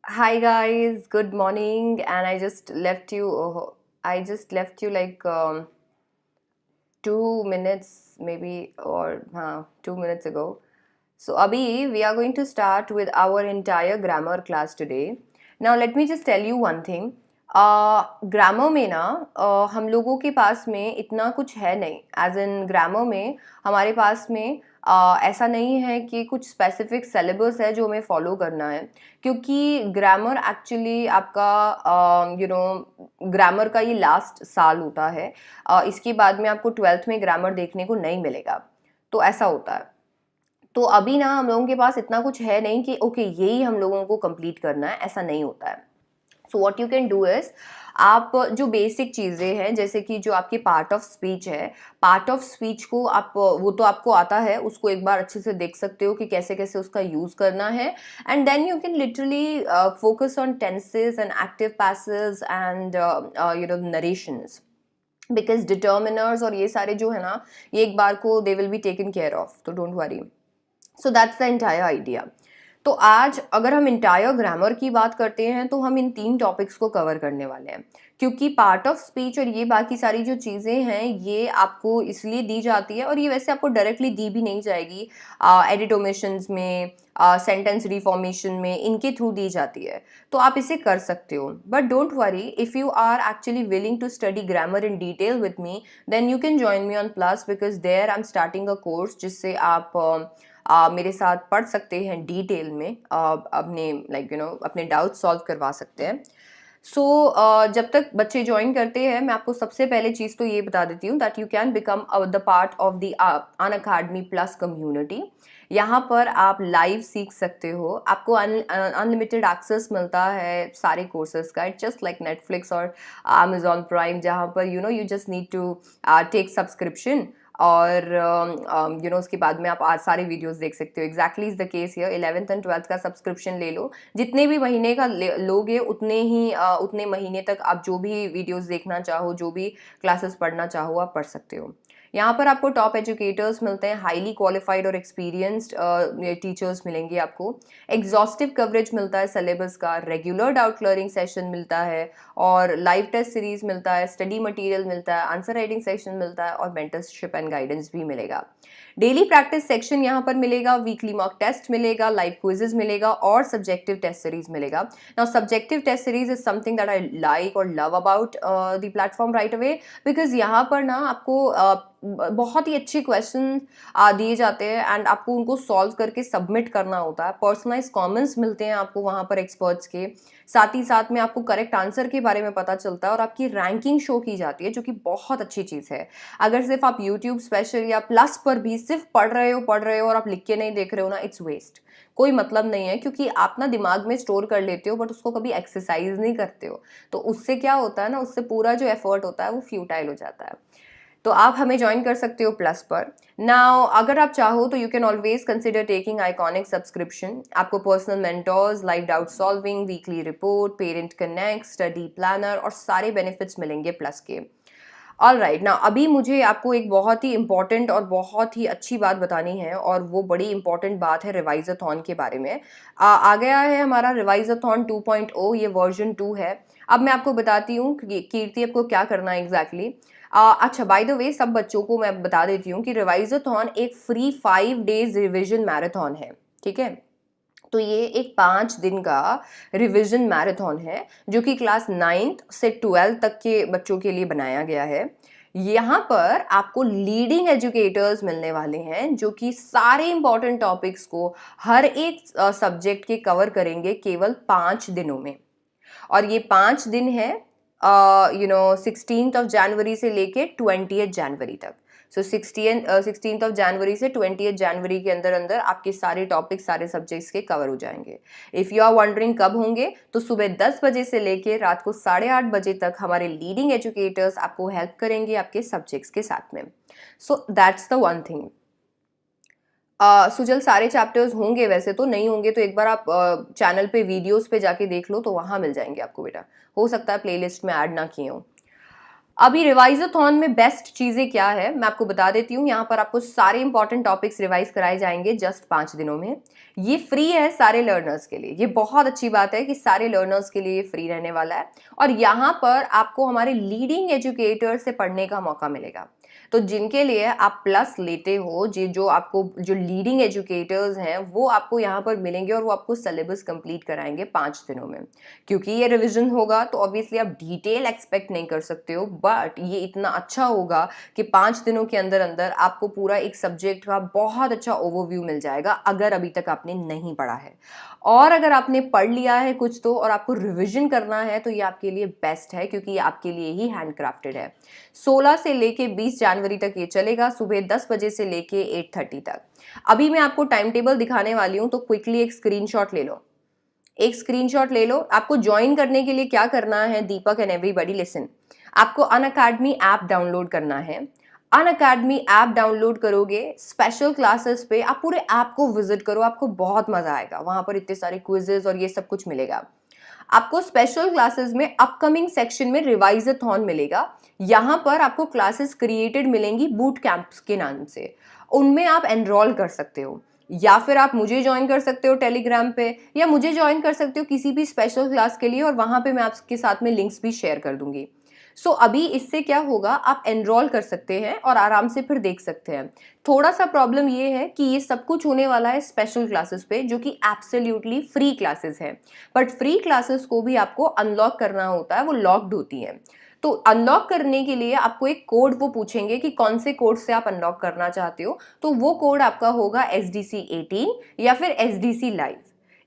Hi guys, good morning. And I just left you like 2 minutes maybe or 2 minutes ago. So Abhi, we are going to start with our entire grammar class today. Now let me just tell you one thing. Grammar में ना हम लोगों के पास में इतना कुछ है नहीं. एज इन ग्रामर में हमारे पास में ऐसा नहीं है कि कुछ स्पेसिफिक सिलेबस है जो हमें फॉलो करना है, क्योंकि ग्रामर एक्चुअली आपका ग्रामर का ये लास्ट साल होता है. इसके बाद में आपको ट्वेल्थ में ग्रामर देखने को नहीं मिलेगा. तो ऐसा होता है. तो अभी ना हम लोगों के पास इतना कुछ है नहीं कि ओके यही हम लोगों को कंप्लीट करना है, ऐसा नहीं होता है. So what you can do is, आप जो बेसिक चीज़ें हैं जैसे कि जो आपकी पार्ट ऑफ स्पीच है, पार्ट ऑफ स्पीच को आप वो तो आपको आता है, उसको एक बार अच्छे से देख सकते हो कि कैसे कैसे उसका यूज़ करना है. And then you can literally focus on tenses and active passives and narrations, because determiners और ये सारे जो है ना, ये एक बार को they will be taken care of, तो don't worry. So that's the entire idea. तो आज अगर हम इंटायर ग्रामर की बात करते हैं तो हम इन 3 टॉपिक्स को कवर करने वाले हैं, क्योंकि पार्ट ऑफ स्पीच और ये बाकी सारी जो चीज़ें हैं ये आपको इसलिए दी जाती है, और ये वैसे आपको डायरेक्टली दी भी नहीं जाएगी. एडिट ओमिशंस में, सेंटेंस रिफॉर्मेशन में, इनके थ्रू दी जाती है. तो आप इसे कर सकते हो, but don't worry, if you are actually willing to study grammar in detail with me, then you can join me on plus, because there I am starting a course जिससे आप मेरे साथ पढ़ सकते हैं डिटेल में, अपने अपने डाउट सॉल्व करवा सकते हैं. सो जब तक बच्चे ज्वाइन करते हैं, मैं आपको सबसे पहले चीज़ तो ये बता देती हूँ that you can become the part of the Unacademy plus community. यहाँ पर आप लाइव सीख सकते हो, आपको अनलिमिटेड एक्सेस मिलता है सारे कोर्सेज का. इट्स जस्ट लाइक नेटफ्लिक्स और अमेजॉन प्राइम, जहाँ पर you just need to take subscription, और उसके बाद में आप आज सारे वीडियोस देख सकते हो. Exactly is the case here. 11th and 12th का सब्सक्रिप्शन ले लो, जितने भी महीने का लोगे उतने महीने तक आप जो भी वीडियोस देखना चाहो, जो भी क्लासेस पढ़ना चाहो, आप पढ़ सकते हो. यहाँ पर आपको टॉप एजुकेटर्स मिलते हैं, हाईली क्वालिफाइड और एक्सपीरियंस्ड टीचर्स मिलेंगे आपको. एग्जॉस्टिव कवरेज मिलता है सिलेबस का, रेगुलर डाउट क्लियरिंग सेशन मिलता है, और लाइव टेस्ट सीरीज मिलता है, स्टडी मटेरियल मिलता है, आंसर राइटिंग सेक्शन मिलता है, और मेंटरशिप एंड गाइडेंस भी मिलेगा. डेली प्रैक्टिस सेक्शन यहाँ पर मिलेगा, वीकली मॉक टेस्ट मिलेगा, लाइव क्विजेज मिलेगा, और सब्जेक्टिव टेस्ट सीरीज मिलेगा. Now subjective test series is something that I like और love about the platform right away, because यहाँ पर ना आपको बहुत ही अच्छे क्वेश्चन दिए जाते हैं, एंड आपको उनको सॉल्व करके सबमिट करना होता है. पर्सनलाइज कमेंट्स मिलते हैं आपको वहाँ पर एक्सपर्ट्स के, साथ ही साथ में आपको करेक्ट आंसर के बारे में पता चलता है, और आपकी रैंकिंग शो की जाती है, जो कि बहुत अच्छी चीज़ है. अगर सिर्फ आप यूट्यूब स्पेशल या प्लस पर भी सिर्फ पढ़ रहे हो और आप लिख के नहीं देख रहे हो ना, इट्स वेस्ट. कोई मतलब नहीं है, क्योंकि आप ना दिमाग में स्टोर कर लेते हो बट उसको कभी एक्सरसाइज नहीं करते हो. तो उससे क्या होता है ना, उससे पूरा जो एफर्ट होता है वो फ्यूटाइल हो जाता है. तो आप हमें ज्वाइन कर सकते हो प्लस पर. नाउ अगर आप चाहो तो you can always consider taking iconic subscription. आपको personal mentors, live doubt solving, weekly report, parent connect, study planner, और सारे बेनिफिट्स मिलेंगे प्लस के. All right. नाउ अभी मुझे आपको एक बहुत ही इंपॉर्टेंट और बहुत ही अच्छी बात बतानी है, और वो बड़ी इंपॉर्टेंट बात है रिवाइजाथॉन के बारे में. आ गया है हमारा रिवाइजाथॉन 2.0, ये वर्जन 2 है. अब मैं आपको बताती हूँ कि कीर्ति आपको क्या करना है एग्जैक्टली. अच्छा, बाय द वे सब बच्चों को मैं बता देती हूँ कि रिवाइजाथॉन एक फ्री 5 डेज रिविजन मैराथन है. ठीक है, तो ये एक 5 दिन का रिवीजन मैराथन है, जो कि क्लास 9th से 12th तक के बच्चों के लिए बनाया गया है. यहाँ पर आपको लीडिंग एजुकेटर्स मिलने वाले हैं, जो कि सारे इंपॉर्टेंट टॉपिक्स को हर एक सब्जेक्ट के कवर करेंगे केवल 5 दिनों में. और ये 5 दिन है 16th ऑफ जनवरी से लेके 20th जनवरी तक. सो 16th ऑफ जनवरी से 20th जनवरी के अंदर अंदर आपके सारे टॉपिक, सारे सब्जेक्ट्स के कवर हो जाएंगे. इफ़ यू आर वंडरिंग कब होंगे, तो सुबह 10 बजे से लेके रात को 8:30 बजे तक हमारे लीडिंग एजुकेटर्स आपको हेल्प करेंगे आपके सब्जेक्ट्स के साथ में. सो that's the one thing. Sujal सारे चैप्टर्स होंगे, वैसे तो नहीं होंगे तो एक बार आप चैनल पे वीडियोस पे जाके देख लो, तो वहाँ मिल जाएंगे आपको बेटा. हो सकता है प्लेलिस्ट में ऐड ना किए हो. अभी रिवाइजाथॉन में बेस्ट चीजें क्या है मैं आपको बता देती हूँ। यहाँ पर आपको सारे इंपॉर्टेंट टॉपिक्स रिवाइज कराए जाएंगे जस्ट 5 दिनों में। ये फ्री है सारे लर्नर्स के लिए, ये बहुत अच्छी बात है कि सारे लर्नर्स के लिए ये फ्री रहने वाला है। और यहाँ पर आपको हमारे लीडिंग एजुकेटर से पढ़ने का मौका मिलेगा। तो जिनके लिए आप प्लस लेते हो, जो आपको जो लीडिंग एजुकेटर्स हैं वो आपको यहाँ पर मिलेंगे और वो आपको सिलेबस कंप्लीट कराएंगे 5 दिनों में। क्योंकि ये रिवीजन होगा तो ऑब्वियसली आप डिटेल एक्सपेक्ट नहीं कर सकते हो, बट ये इतना अच्छा होगा कि 5 दिनों के अंदर अंदर आपको पूरा एक सब्जेक्ट का बहुत अच्छा ओवरव्यू मिल जाएगा अगर अभी तक आपने नहीं पढ़ा है। और अगर आपने पढ़ लिया है कुछ तो और आपको रिवीजन करना है तो ये आपके लिए बेस्ट है, क्योंकि ये आपके लिए ही हैंडक्राफ्टेड है। 16 से लेके 20 जनवरी तक ये चलेगा, सुबह 10 बजे से लेके 8:30 तक। अभी मैं आपको टाइम टेबल दिखाने वाली हूँ, तो क्विकली एक स्क्रीनशॉट ले लो, एक स्क्रीनशॉट ले लो। आपको ज्वाइन करने के लिए क्या करना है, दीपक एंड एवरीबॉडी लिसन, आपको अनअकैडमी ऐप डाउनलोड करना है। अनअकैडमी ऐप डाउनलोड करोगे, स्पेशल क्लासेस पे आप पूरे ऐप को विजिट करो, आपको बहुत मजा आएगा। वहां पर इतने सारे क्विजेस और ये सब कुछ मिलेगा। आपको स्पेशल क्लासेस में अपकमिंग सेक्शन में रिवाइजाथॉन मिलेगा। यहाँ पर आपको क्लासेस क्रिएटेड मिलेंगी बूट कैंप्स के नाम से, उनमें आप एनरोल कर सकते हो। या फिर आप मुझे ज्वाइन कर सकते हो टेलीग्राम पे, या मुझे ज्वाइन कर सकते हो किसी भी स्पेशल क्लास के लिए, और वहां पे मैं आपके साथ में लिंक्स भी शेयर कर दूंगी। सो अभी इससे क्या होगा, आप एनरोल कर सकते हैं और आराम से फिर देख सकते हैं। थोड़ा सा प्रॉब्लम ये है कि ये सब कुछ होने वाला है स्पेशल क्लासेस पे, जो कि एब्सोल्युटली फ्री क्लासेस है। बट फ्री क्लासेस को भी आपको अनलॉक करना होता है, वो लॉक्ड होती हैं। तो अनलॉक करने के लिए आपको एक कोड वो पूछेंगे कि कौन से कोड से आप अनलॉक करना चाहते हो, तो वो कोड आपका होगा SDC18 या फिर SDC लाइव।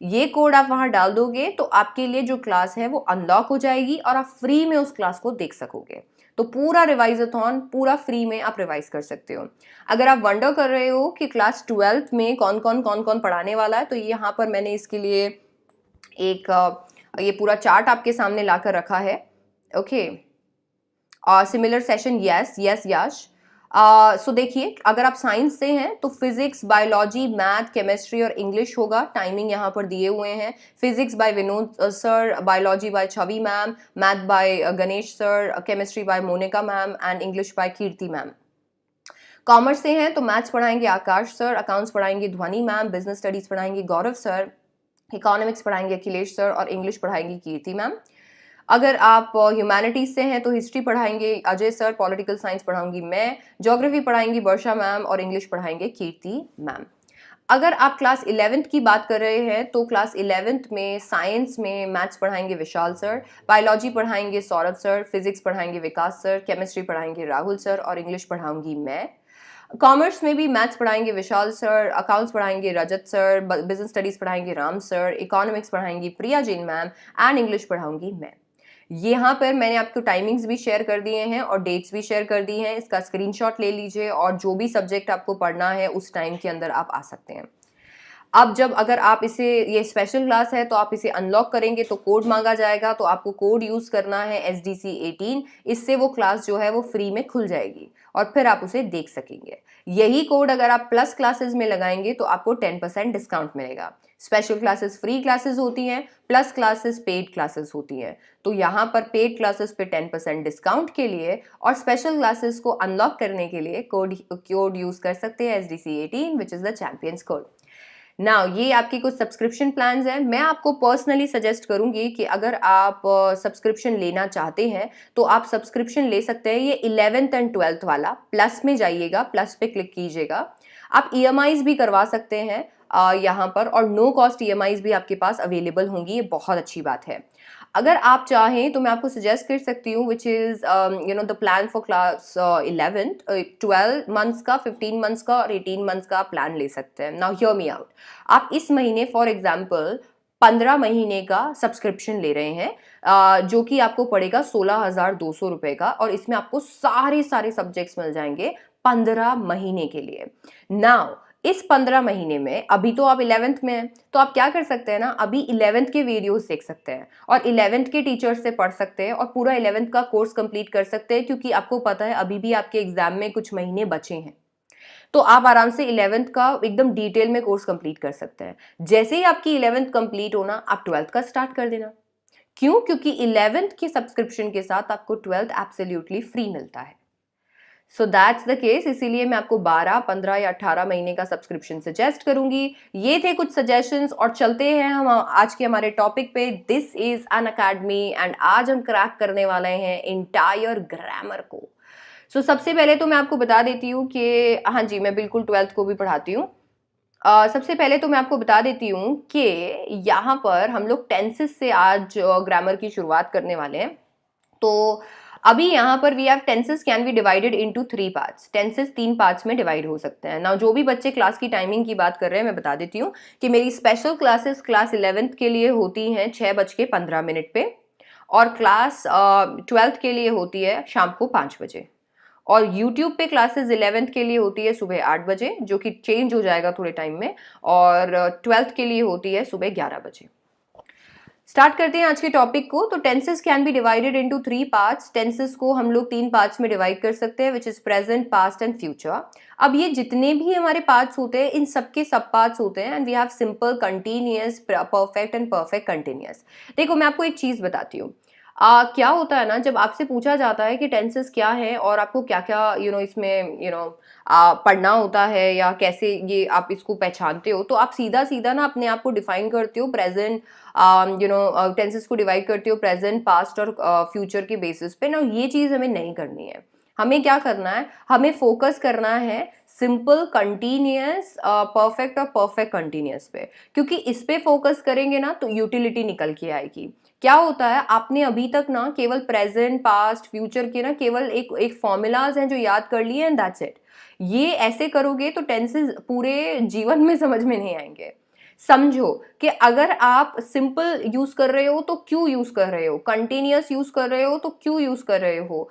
ये कोड आप वहां डाल दोगे तो आपके लिए जो क्लास है वो अनलॉक हो जाएगी और आप फ्री में उस क्लास को देख सकोगे। तो पूरा रिवाइजाथॉन पूरा फ्री में आप रिवाइज कर सकते हो। अगर आप वंडर कर रहे हो कि क्लास 12th में कौन कौन पढ़ाने वाला है, तो यहाँ पर मैंने इसके लिए एक ये पूरा चार्ट आपके सामने लाकर रखा है। Okay, similar session, yes yes Yash. So देखिए, अगर आप साइंस से हैं तो फिजिक्स, बायोलॉजी, मैथ, केमिस्ट्री और इंग्लिश होगा। टाइमिंग यहाँ पर दिए हुए हैं। Physics by Vinod sir, biology by Chhavi ma'am, math by Ganesh sir, chemistry by Monika ma'am and English by Kirti ma'am. Commerce से हैं तो मैथ्स पढ़ाएंगे आकाश सर, अकाउंट्स पढ़ाएंगे ध्वनि मैम, बिजनेस स्टडीज पढ़ाएंगे गौरव सर, इकोनॉमिक्स पढ़ाएंगे अखिलेश सर और इंग्लिश पढ़ाएंगे कीर्ति मैम। अगर आप ह्यूमैनिटीज से हैं तो हिस्ट्री पढ़ाएंगे अजय सर, पॉलिटिकल साइंस पढ़ाऊंगी मैं, ज्योग्राफी पढ़ाएंगी वर्षा मैम और इंग्लिश पढ़ाएंगे कीर्ति मैम। अगर आप क्लास 11th की बात कर रहे हैं तो क्लास 11th में साइंस में मैथ्स पढ़ाएंगे विशाल सर, बायोलॉजी पढ़ाएंगे सौरभ सर, फिजिक्स पढ़ाएंगे विकास सर, केमिस्ट्री पढ़ाएंगे राहुल सर और इंग्लिश पढ़ाऊंगी मैं। कॉमर्स में भी मैथ्स पढ़ाएंगे विशाल सर, अकाउंट्स पढ़ाएंगे रजत सर, बिजनेस स्टडीज पढ़ाएंगे राम सर, इकोनॉमिक्स पढ़ाएंगी Priya Jain ma'am and English पढ़ाऊंगी मैं। यहाँ पर मैंने आपको टाइमिंग्स भी शेयर कर दिए हैं और डेट्स भी शेयर कर दी हैं। इसका स्क्रीनशॉट ले लीजिए और जो भी सब्जेक्ट आपको पढ़ना है उस टाइम के अंदर आप आ सकते हैं। अब जब अगर आप इसे, ये स्पेशल क्लास है तो आप इसे अनलॉक करेंगे तो कोड मांगा जाएगा, तो आपको कोड यूज करना है SDC18। इससे वो क्लास जो है वो फ्री में खुल जाएगी और फिर आप उसे देख सकेंगे। यही कोड अगर आप प्लस क्लासेस में लगाएंगे तो आपको 10% डिस्काउंट मिलेगा। स्पेशल क्लासेस फ्री क्लासेस होती हैं, प्लस क्लासेस पेड क्लासेस होती हैं। तो यहाँ पर पेड क्लासेस पे 10% डिस्काउंट के लिए और स्पेशल क्लासेस को अनलॉक करने के लिए कोड यूज कर सकते हैं SDC18, which is the champions code. Now ये आपकी कुछ सब्सक्रिप्शन प्लान्स हैं। मैं आपको पर्सनली सजेस्ट करूंगी कि अगर आप सब्सक्रिप्शन लेना चाहते हैं तो आप सब्सक्रिप्शन ले सकते हैं। ये 11th एंड 12th वाला, प्लस में जाइएगा, प्लस पे क्लिक कीजिएगा। आप EMIs भी करवा सकते हैं यहाँ पर, और नो कॉस्ट EMIs भी आपके पास अवेलेबल होंगी। ये बहुत अच्छी बात है। अगर आप चाहें तो मैं आपको सजेस्ट कर सकती हूँ, which is the plan for class 11th, 12 months का, 15 मंथ्स का और 18 मंथ्स का प्लान ले सकते हैं। नाउ हियर मी आउट, आप इस महीने फॉर एग्जाम्पल 15 महीने का सब्सक्रिप्शन ले रहे हैं, जो कि आपको पड़ेगा 16,200 रुपये का, और इसमें आपको सारे सब्जेक्ट्स मिल जाएंगे 15 महीने के लिए। नाउ इस 15 महीने में, अभी तो आप 11th में हैं, तो आप क्या कर सकते हैं ना, अभी 11th के वीडियोस देख सकते हैं और 11th के टीचर्स से पढ़ सकते हैं और पूरा 11th का कोर्स कंप्लीट कर सकते हैं, क्योंकि आपको पता है अभी भी आपके एग्जाम में कुछ महीने बचे हैं। तो आप आराम से 11th का एकदम डिटेल में कोर्स कंप्लीट कर सकते हैं। जैसे ही आपकी 11th कंप्लीट होना, आप 12th का स्टार्ट कर देना, क्यों? क्योंकि 11th के सब्सक्रिप्शन के साथ आपको 12th एब्सोल्युटली फ्री मिलता है। सो दैट्स द केस, इसीलिए मैं आपको 12, 15 या 18 महीने का सब्सक्रिप्शन सजेस्ट करूंगी। ये थे कुछ सजेशंस और चलते हैं हम आज के हमारे टॉपिक पे। This is Unacademy and आज हम क्रैक करने वाले हैं इंटायर ग्रामर को। सबसे पहले तो मैं आपको बता देती हूँ कि हाँ जी, मैं बिल्कुल 12th को भी पढ़ाती हूँ। सबसे पहले तो मैं आपको बता देती हूँ कि यहाँ पर हम लोग टेंसेस से आज ग्रामर की शुरुआत करने वाले हैं। तो अभी यहाँ पर we have tenses can be divided into 3 parts. Tenses 3 parts में डिवाइड हो सकते हैं ना। जो भी बच्चे क्लास की टाइमिंग की बात कर रहे हैं, मैं बता देती हूँ कि मेरी स्पेशल क्लासेस क्लास 11th के लिए होती हैं 6:15 पे, और क्लास 12th के लिए होती है शाम को 5 बजे, और YouTube पे क्लासेस 11th के लिए होती है सुबह 8 बजे, जो कि चेंज हो जाएगा थोड़े टाइम में, और 12th के लिए होती है सुबह 11 बजे। स्टार्ट करते हैं आज के टॉपिक को। तो tenses can be divided into 3 parts. Tenses को हम लोग 3 पार्ट्स में डिवाइड कर सकते हैं, which is present, past and future. अब ये जितने भी हमारे पार्ट्स होते हैं, इन सबके सब पार्ट्स होते हैं, and we have simple, continuous, perfect and perfect continuous. देखो, मैं आपको एक चीज बताती हूँ। क्या होता है ना, जब आपसे पूछा जाता है कि टेंसेस क्या है और आपको क्या क्या इसमें पढ़ना होता है, या कैसे ये आप इसको पहचानते हो, तो आप सीधा सीधा ना अपने आप को डिफाइन करते हो प्रेजेंट, टेंसेस को डिवाइड करते हो प्रेजेंट, पास्ट और फ्यूचर के बेसिस पे ना। ये चीज़ हमें नहीं करनी है। हमें क्या करना है? हमें फोकस करना है सिंपल, कंटिन्यूअस, परफेक्ट और परफेक्ट कंटिन्यूअस पे, क्योंकि इस पे फोकस करेंगे ना तो यूटिलिटी निकल के आएगी। क्या होता है, आपने अभी तक ना केवल प्रेजेंट, पास्ट, फ्यूचर के ना केवल एक एक फॉर्मूलाज हैं जो याद कर लिए, एंड दैट्स इट। ये ऐसे करोगे तो टेंसेस पूरे जीवन में समझ में नहीं आएंगे। समझो कि अगर आप सिंपल यूज कर रहे हो तो क्यों यूज कर रहे हो, कंटिन्यूअस यूज कर रहे हो तो क्यों यूज कर रहे हो,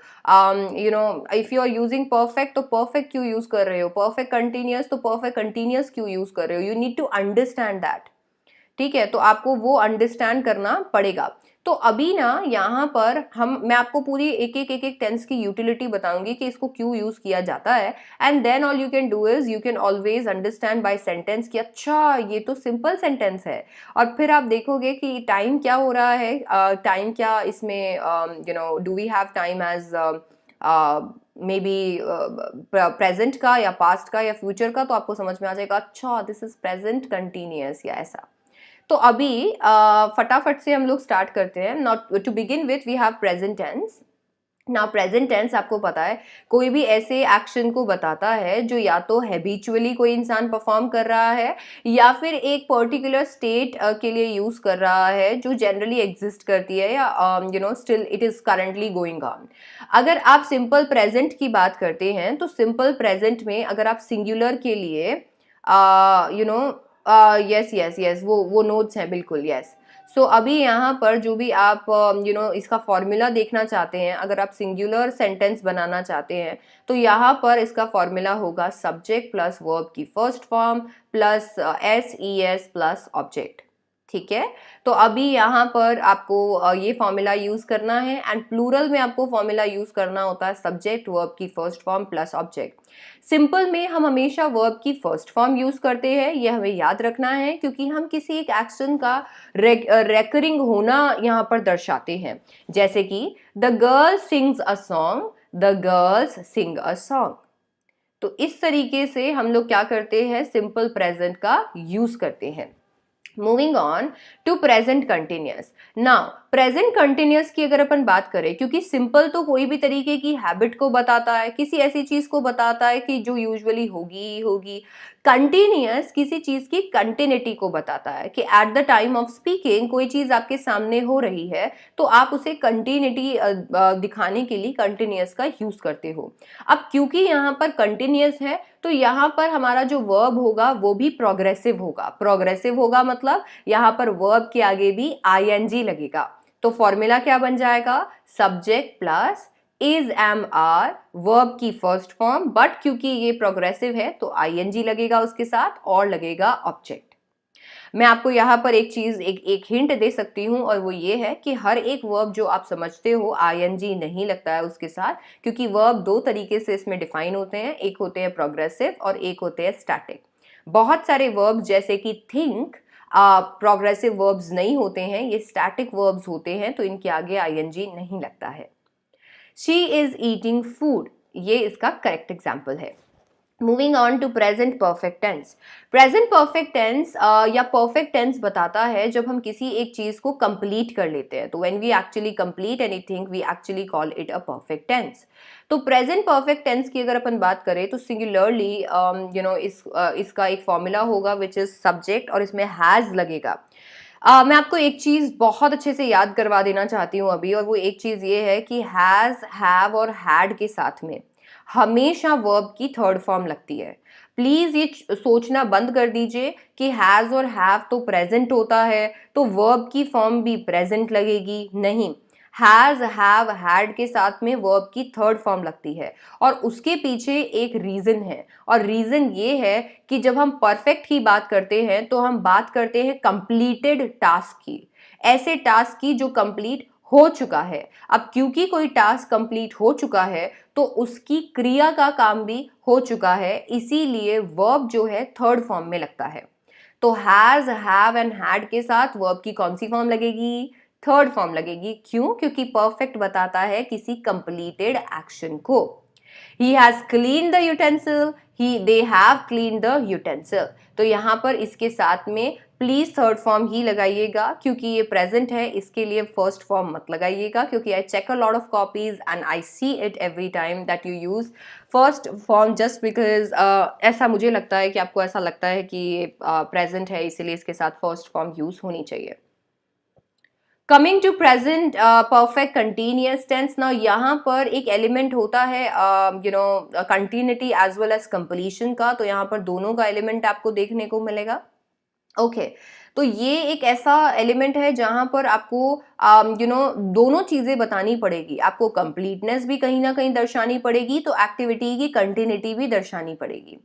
if you are using perfect तो परफेक्ट क्यों यूज कर रहे हो, परफेक्ट कंटिन्यूअस तो परफेक्ट कंटिन्यूअस क्यों यूज कर रहे हो। You need to understand that. ठीक है, तो आपको वो अंडरस्टैंड करना पड़ेगा। तो अभी ना यहाँ पर मैं आपको पूरी एक एक टेंस की यूटिलिटी बताऊंगी कि इसको क्यों यूज किया जाता है, and then all you can do is you can always understand by sentence कि अच्छा ये तो सिंपल सेंटेंस है। और फिर आप देखोगे कि टाइम क्या हो रहा है, टाइम क्या इसमें, do we have time as may be present का या पास्ट का या फ्यूचर का, तो आपको समझ में आ जाएगा अच्छा दिस इज प्रेजेंट कंटिन्यूअस या ऐसा। तो अभी फटाफट से हम लोग स्टार्ट करते हैं। Not to begin with we have present tense. ना प्रेजेंट टेंस आपको पता है कोई भी ऐसे एक्शन को बताता है जो या तो हैबिचुअली कोई इंसान परफॉर्म कर रहा है, या फिर एक पर्टिकुलर स्टेट के लिए यूज कर रहा है जो जनरली एग्जिस्ट करती है, या still it is currently going on. अगर आप सिंपल प्रेजेंट की बात करते हैं तो सिंपल प्रेजेंट में अगर आप सिंगुलर के लिए यस यस यस, वो नोट्स हैं बिल्कुल, यस। सो अभी यहाँ पर जो भी आप इसका फॉर्मूला देखना चाहते हैं, अगर आप सिंगुलर सेंटेंस बनाना चाहते हैं तो यहाँ पर इसका फॉर्मूला होगा सब्जेक्ट प्लस वर्ब की first form plus SES plus object. ठीक है, तो अभी यहाँ पर आपको ये फॉर्मूला यूज करना है, एंड प्लूरल में आपको फॉर्मूला यूज करना होता है सब्जेक्ट वर्ब की first form plus object. Simple में हम हमेशा वर्ब की फर्स्ट फॉर्म यूज करते हैं, ये हमें याद रखना है, क्योंकि हम किसी एक एक्शन का रेकरिंग होना यहाँ पर दर्शाते हैं। जैसे कि the girl sings a song, the girls sing a song. तो इस तरीके से हम लोग क्या करते हैं, सिंपल प्रेजेंट का यूज करते हैं। Moving on to present continuous. Now present continuous की अगर अपन बात करें, क्योंकि सिंपल तो कोई भी तरीके की हैबिट को बताता है, किसी ऐसी चीज को बताता है कि जो यूजुअली होगी ही होगी। कंटिन्यूअस किसी चीज की कंटिन्यूटी को बताता है कि at the time of speaking कोई चीज आपके सामने हो रही है तो आप उसे कंटिन्यूटी दिखाने के लिए कंटिन्यूअस का यूज करते हो। अब क्योंकि यहाँ पर कंटिन्यूअस है तो यहाँ पर हमारा जो वर्ब होगा वो भी प्रोग्रेसिव होगा। प्रोग्रेसिव होगा मतलब यहाँ पर वर्ब के आगे भी ING लगेगा। तो फॉर्मूला क्या बन जाएगा, subject plus is am are, verb की फर्स्ट फॉर्म, बट क्योंकि ये प्रोग्रेसिव है तो ING लगेगा उसके साथ, और लगेगा ऑब्जेक्ट। मैं आपको यहाँ पर एक चीज एक हिंट दे सकती हूँ, और वो ये है कि हर एक वर्ब जो आप समझते हो ING नहीं लगता है उसके साथ, क्योंकि वर्ब दो तरीके से इसमें डिफाइन होते हैं, एक होते हैं प्रोग्रेसिव और एक होते हैं स्टैटिक। बहुत सारे वर्ब जैसे कि थिंक प्रोग्रेसिव वर्ब्स नहीं होते हैं, ये स्टैटिक वर्ब्स होते हैं, तो इनके आगे आईएनजी नहीं लगता है। शी इज ईटिंग फूड, ये इसका करेक्ट एग्जाम्पल है। Moving on to present perfect tense. Present perfect tense या परफेक्ट टेंस बताता है जब हम किसी एक चीज को कंप्लीट कर लेते हैं, तो when we actually complete anything we actually call it a perfect tense. तो प्रेजेंट परफेक्ट टेंस की अगर अपन बात करें तो सिंगुलरली इसका एक फॉर्मूला होगा विच इज सब्जेक्ट, और इसमें हैज लगेगा। मैं आपको एक चीज बहुत अच्छे से याद करवा देना चाहती हूँ अभी, और वो एक चीज ये है कि हैज, हैव और हैड के साथ में हमेशा वर्ब की थर्ड फॉर्म लगती है। प्लीज ये सोचना बंद कर दीजिए कि हैज और हैव तो प्रेजेंट होता है तो वर्ब की फॉर्म भी प्रेजेंट लगेगी, नहीं। हैज, हैव, हैड के साथ में वर्ब की थर्ड फॉर्म लगती है, और उसके पीछे एक रीजन है, और रीजन ये है कि जब हम परफेक्ट की बात करते हैं तो हम बात करते हैं कंप्लीटेड टास्क की, ऐसे टास्क की जो कंप्लीट हो चुका है। अब क्योंकि कोई टास्क कंप्लीट हो चुका है तो उसकी क्रिया का काम भी हो चुका है, इसीलिए वर्ब जो है थर्ड फॉर्म में लगता है। तो हैज, हैव एंड हैड के साथ वर्ब की कौन सी फॉर्म लगेगी? थर्ड फॉर्म लगेगी। क्यों? क्योंकि परफेक्ट बताता है किसी कंप्लीटेड एक्शन को। He has cleaned the utensil, they have cleaned the utensil। तो यहाँ पर इसके साथ में प्लीज थर्ड फॉर्म ही लगाइएगा, क्योंकि ये प्रेजेंट है, इसके लिए फर्स्ट फॉर्म मत लगाइएगा, क्योंकि I check a lot of copies and I see it every time that you use first form just because ऐसा मुझे लगता है कि आपको ऐसा लगता है कि ये प्रेजेंट है, इसीलिए इसके साथ फर्स्ट फॉर्म यूज होनी चाहिए। Coming to present perfect continuous tense. Now यहाँ पर एक एलिमेंट होता है continuity as well as completion का, तो यहाँ पर दोनों का एलिमेंट आपको देखने को मिलेगा। ओके तो ये एक ऐसा एलिमेंट है जहां पर आपको दोनों चीजें बतानी पड़ेगी। आपको कंप्लीटनेस भी कहीं ना कहीं दर्शानी पड़ेगी, तो एक्टिविटी की कंटिन्यूटी भी दर्शानी पड़ेगी।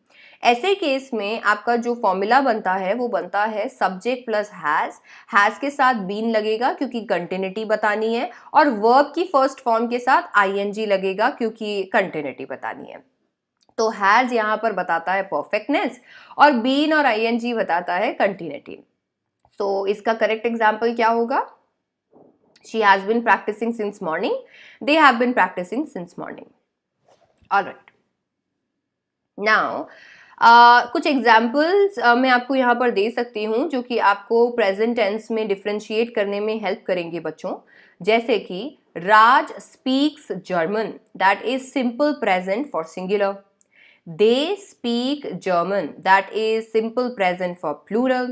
ऐसे केस में आपका जो फॉर्मूला बनता है वो बनता है सब्जेक्ट प्लस हैज के साथ बीन लगेगा क्योंकि कंटिन्यूटी बतानी है, और वर्ब की फर्स्ट फॉर्म के साथ आईएनजी लगेगा क्योंकि कंटिन्यूटी बतानी है। तो हैज यहाँ पर बताता है परफेक्टनेस, और बीन और आईएनजी बताता है कंटिन्यूटी। तो इसका करेक्ट एग्जाम्पल क्या होगा? She has been practising since morning, they have been practising since morning. Alright, now कुछ एग्जाम्पल्स मैं आपको यहाँ पर दे सकती हूँ जो कि आपको प्रेजेंट टेंस में डिफ्रेंशिएट करने में हेल्प करेंगे बच्चों। जैसे कि Raj speaks German, that is simple present for singular. They speak German, that is simple present for plural.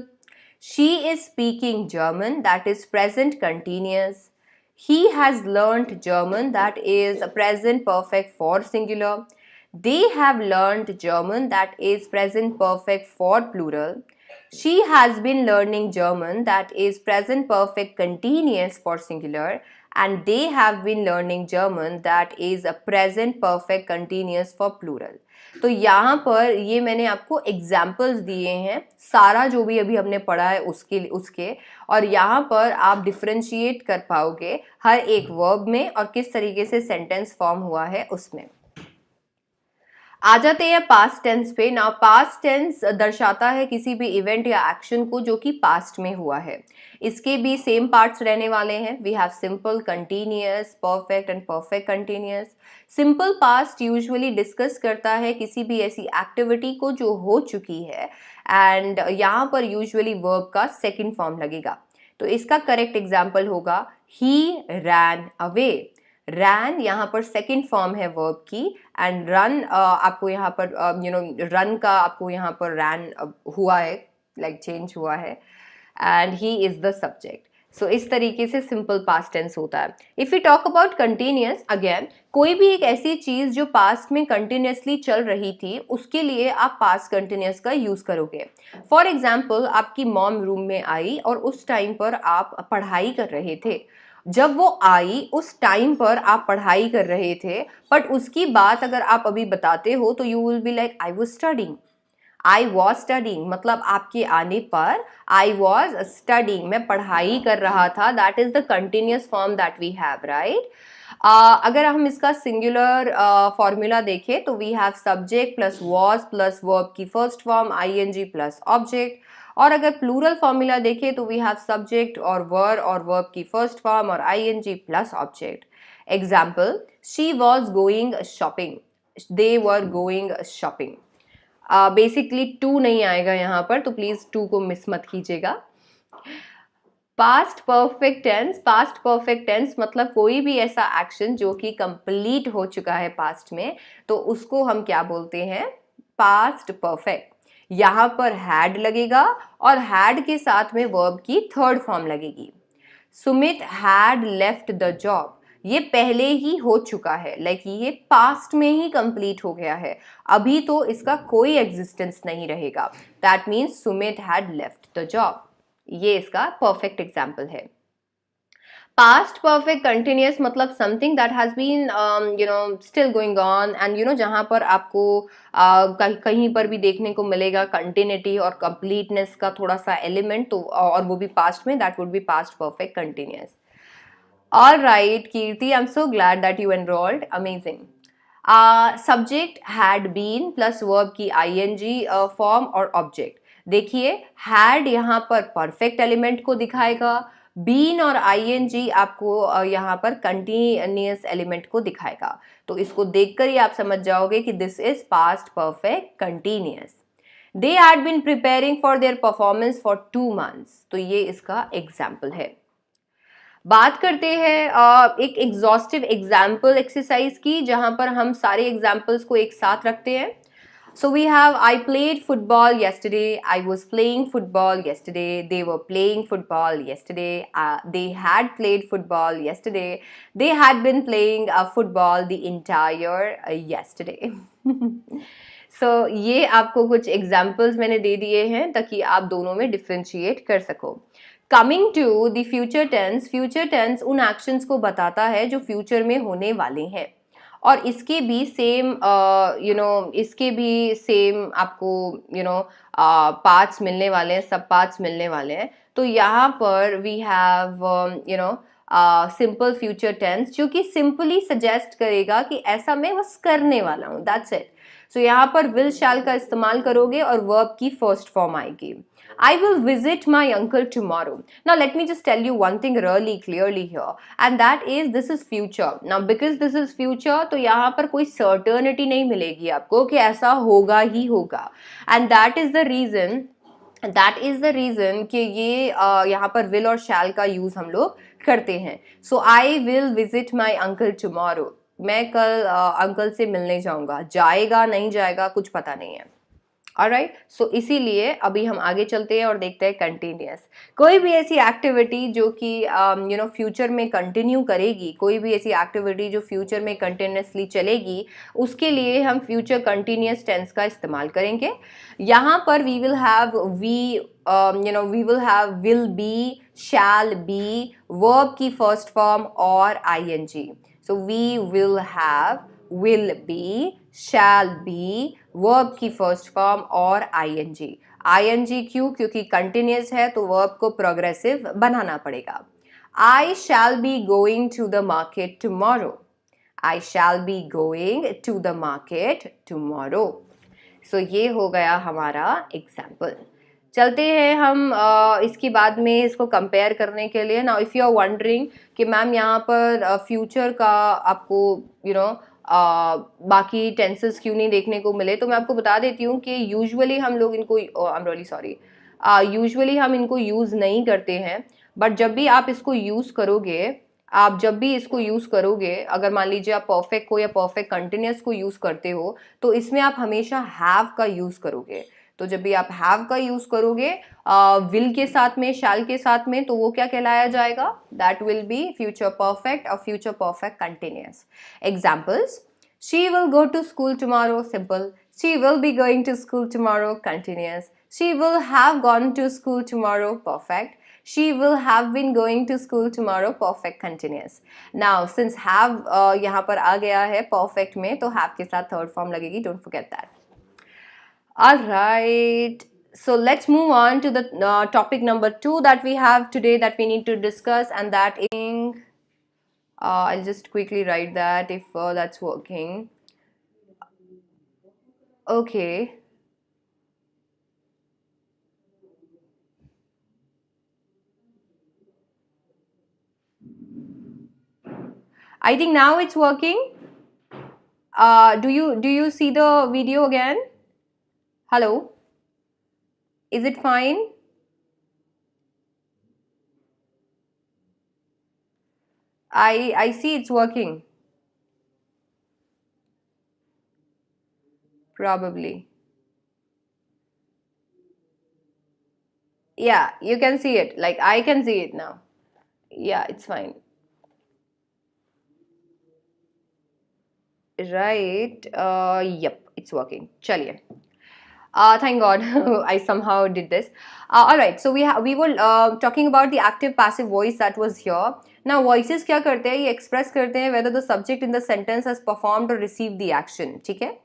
She is speaking German, that is present continuous. He has learnt German, that is present perfect for singular. They have learnt German, that is present perfect for plural. She has been learning German, that is present perfect continuous for singular. And they have been learning German, that is a present perfect continuous for plural. तो यहाँ पर ये मैंने आपको examples दिए हैं, सारा जो भी अभी हमने पढ़ा है उसके, और यहाँ पर आप डिफ्रेंशिएट कर पाओगे हर एक वर्ब में और किस तरीके से सेंटेंस फॉर्म हुआ है उसमें। आ जाते हैं पास्ट टेंस पे। ना पास्ट टेंस दर्शाता है किसी भी इवेंट या एक्शन को जो कि पास्ट में हुआ है। इसके भी सेम पार्ट्स रहने वाले हैं। We have simple, continuous, perfect and perfect continuous. Simple past usually discuss करता है किसी भी ऐसी एक्टिविटी को जो हो चुकी है, एंड यहाँ पर यूजुअली वर्ब का सेकेंड फॉर्म लगेगा। तो इसका करेक्ट एग्जाम्पल होगा ही रैन अवे। रैन यहाँ पर सेकेंड फॉर्म है वर्ब की, एंड रन आपको यहाँ पर रन का आपको यहाँ पर रैन हुआ है, लाइक चेंज हुआ है, and he is the subject. So इस तरीके से सिंपल पास्ट टेंस होता है। If you talk about continuous, again कोई भी एक ऐसी चीज जो पास्ट में कंटिन्यूअसली चल रही थी उसके लिए आप पास्ट कंटिन्यूअस का यूज करोगे। फॉर एग्जाम्पल, आपकी मॉम रूम में आई और उस टाइम पर आप पढ़ाई कर रहे थे। जब वो आई उस टाइम पर आप पढ़ाई कर रहे थे, बट उसकी बात अगर आप अभी बताते हो तो you will be like I was studying. I was studying मतलब आपके आने पर आई वॉज स्टडिंग, मैं पढ़ाई कर रहा था, that is the continuous form that we have, right. अगर हम इसका सिंगुलर फॉर्मूला देखें तो we have subject plus was plus verb की first form ING plus object, और अगर प्लूरल फॉर्मूला देखें तो वी हैव सब्जेक्ट और वर्ब की फर्स्ट फॉर्म और ING plus object. Example, she was going shopping, they were going shopping. Basically two नहीं आएगा यहाँ पर, तो प्लीज टू को मिस मत कीजिएगा. पास्ट परफेक्ट टेंस मतलब कोई भी ऐसा एक्शन जो कि कंप्लीट हो चुका है पास्ट में, तो उसको हम क्या बोलते हैं, पास्ट परफेक्ट. यहाँ पर हैड लगेगा और हैड के साथ में वर्ब की थर्ड फॉर्म लगेगी. Sumit had left the job, ये पहले ही हो चुका है, लाइक ये पास्ट में ही कंप्लीट हो गया है, अभी तो इसका कोई एग्जिस्टेंस नहीं रहेगा. That means Sumit had left the job. ये इसका परफेक्ट एग्जाम्पल है. पास्ट परफेक्ट कंटिन्यूस मतलब something that has been still going on and जहां पर आपको कहीं पर भी देखने को मिलेगा कंटिन्यूटी और कंप्लीटनेस का थोड़ा सा एलिमेंट, तो और वो भी पास्ट में, that would be past perfect continuous. All right Kirti, I am so glad that you enrolled, amazing. Subject had been plus verb की आईएनजी फॉर्म और ऑब्जेक्ट. देखिए हैड यहाँ पर परफेक्ट एलिमेंट को दिखाएगा, बीन और आईएनजी आपको यहाँ पर कंटिन्यूअस एलिमेंट को दिखाएगा. तो इसको देखकर ही आप समझ जाओगे कि this is past perfect continuous. They had been preparing for their performance for 2 months. तो ये इसका एग्जाम्पल है. बात करते हैं एक एग्जॉस्टिव एग्जाम्पल एक्सरसाइज की, जहां पर हम सारे एग्जाम्पल्स को एक साथ रखते हैं. So we have, I played football yesterday, I was playing football yesterday, they were playing football yesterday, they had played football yesterday, they had been playing football the entire yesterday. So ये आपको कुछ examples मैंने दे दिए हैं ताकि आप दोनों में डिफ्रेंशिएट कर सको. Coming to the future tense उन एक्शंस को बताता है जो फ्यूचर में होने वाले हैं, और इसके भी सेम इसके भी सेम आपको पार्ट्स मिलने वाले हैं, सब पार्ट्स मिलने वाले हैं. तो यहाँ पर we have simple future tense जो कि सिंपली सजेस्ट करेगा कि ऐसा मैं बस करने वाला हूँ, दैट्स इट. सो यहाँ पर विल शैल का इस्तेमाल करोगे और वर्ब की फर्स्ट फॉर्म आएगी. I will visit my uncle tomorrow. Now let me just tell you one thing really clearly here, and that is this is future. Now because this is future, तो यहाँ पर कोई certainty नहीं मिलेगी आपको कि ऐसा होगा ही होगा, and that is the reason कि ये यहाँ पर will और shall का यूज हम लोग करते हैं. So I will visit my uncle tomorrow. मैं कल अंकल से मिलने जाऊंगा, जाएगा नहीं जाएगा कुछ पता नहीं है. ऑलराइट, सो इसीलिए अभी हम आगे चलते हैं और देखते हैं कंटिन्यूअस. कोई भी ऐसी एक्टिविटी जो कि फ्यूचर में कंटिन्यू करेगी, कोई भी ऐसी एक्टिविटी जो फ्यूचर में कंटिन्यूअसली चलेगी, उसके लिए हम फ्यूचर कंटिन्यूअस टेंस का इस्तेमाल करेंगे. यहाँ पर we will have will be, shall be, verb की फर्स्ट फॉर्म और ING. So we will have, will be, shall be, verb की फर्स्ट फॉर्म और ing. ing क्यों? क्योंकि कंटिन्यूस है तो वर्ब को प्रोग्रेसिव बनाना पड़ेगा. I shall be going to the market tomorrow. I shall be going to the market tomorrow. So ये हो गया हमारा एग्जाम्पल. चलते हैं हम इसके बाद में इसको कंपेयर करने के लिए. Now if you are wondering कि मैम यहाँ पर फ्यूचर का आपको बाकी टेंसेस क्यों नहीं देखने को मिले, तो मैं आपको बता देती हूँ कि यूजुअली हम लोग इनको I am really sorry usually हम इनको यूज़ नहीं करते हैं. बट जब भी आप इसको यूज़ करोगे, अगर मान लीजिए आप परफेक्ट को या परफेक्ट कंटिन्यूस को यूज़ करते हो, तो इसमें आप हमेशा हैव का यूज़ करोगे. तो जब भी आप हैव का यूज़ करोगे विल के साथ में, शैल के साथ में, तो वो क्या कहलाया जाएगा? That will be future perfect और future perfect continuous. Examples, she will go to school tomorrow, simple. She will be going to school tomorrow, continuous. She will have gone to school tomorrow, perfect. She will have been going to school tomorrow, perfect continuous. Now since have यहाँ पर आ गया है perfect में, तो have के साथ third form लगेगी, don't forget that. All right, so let's move on to the topic number 2 that we have today that we need to discuss, and that is I'll just quickly write that if that's working. Okay. I think now it's working. Do you see the video again? Hello, is it fine? I see it's working. Probably. Yeah, you can see it. Like I can see it now. Yeah, it's fine. Right. Yep, it's working. Chaliye. Thank God, I somehow did this. All right, so we were talking about the active passive voice that was here. Now voices क्या करते हैं? ये express करते हैं whether the subject in the sentence has performed or received the action. ठीक है?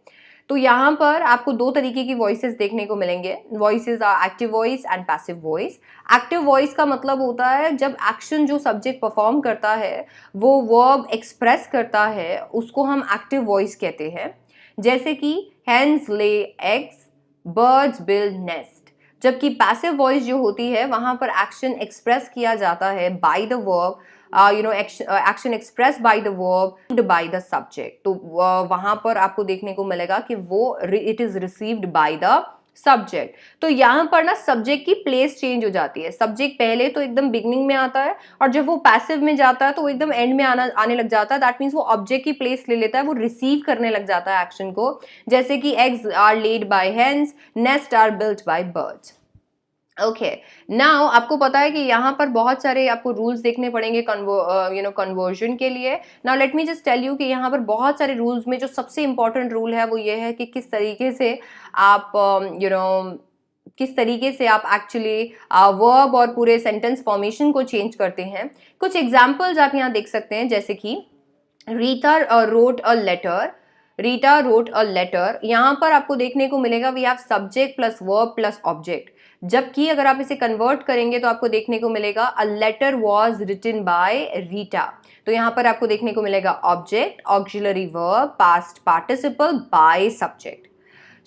तो यहाँ पर आपको दो तरीके की वॉइसेस देखने को मिलेंगे. Voices are active voice and passive voice. Active voice का मतलब होता है जब एक्शन जो सब्जेक्ट परफॉर्म करता है वो वर्ब एक्सप्रेस करता है, उसको हम एक्टिव वॉइस कहते हैं. जैसे कि hens lay eggs, birds build nest. जबकि पैसिव वॉइस जो होती है वहां पर एक्शन एक्सप्रेस किया जाता है by the verb, action express by the verb by the subject. तो वहां पर आपको देखने को मिलेगा कि वो it is received by the subject. तो यहाँ पर ना सब्जेक्ट की प्लेस चेंज हो जाती है. सब्जेक्ट पहले तो एकदम बिगनिंग में आता है और जब वो पैसिव में जाता है तो वो एकदम एंड में आने लग जाता है. दैट मीन्स वो ऑब्जेक्ट की प्लेस ले लेता है, वो रिसीव करने लग जाता है एक्शन को. जैसे कि eggs are laid by hens, nests are built by birds. Okay, now आपको पता है कि यहाँ पर बहुत सारे आपको रूल्स देखने पड़ेंगे कन्वर्जन के लिए. Now let me just tell you कि यहाँ पर बहुत सारे रूल्स में जो सबसे इंपॉर्टेंट रूल है वो ये है कि किस तरीके से आप किस तरीके से आप एक्चुअली वर्ब और पूरे सेंटेंस फॉर्मेशन को चेंज करते हैं. कुछ एग्जाम्पल्स आप यहाँ देख सकते हैं, जैसे कि Rita wrote a letter. Rita wrote a letter, यहाँ पर आपको देखने को मिलेगा we have subject plus verb plus object. जबकि अगर आप इसे कन्वर्ट करेंगे तो आपको देखने को मिलेगा a letter was written by Rita. तो यहाँ पर आपको देखने को मिलेगा object, auxiliary verb, past participle by subject.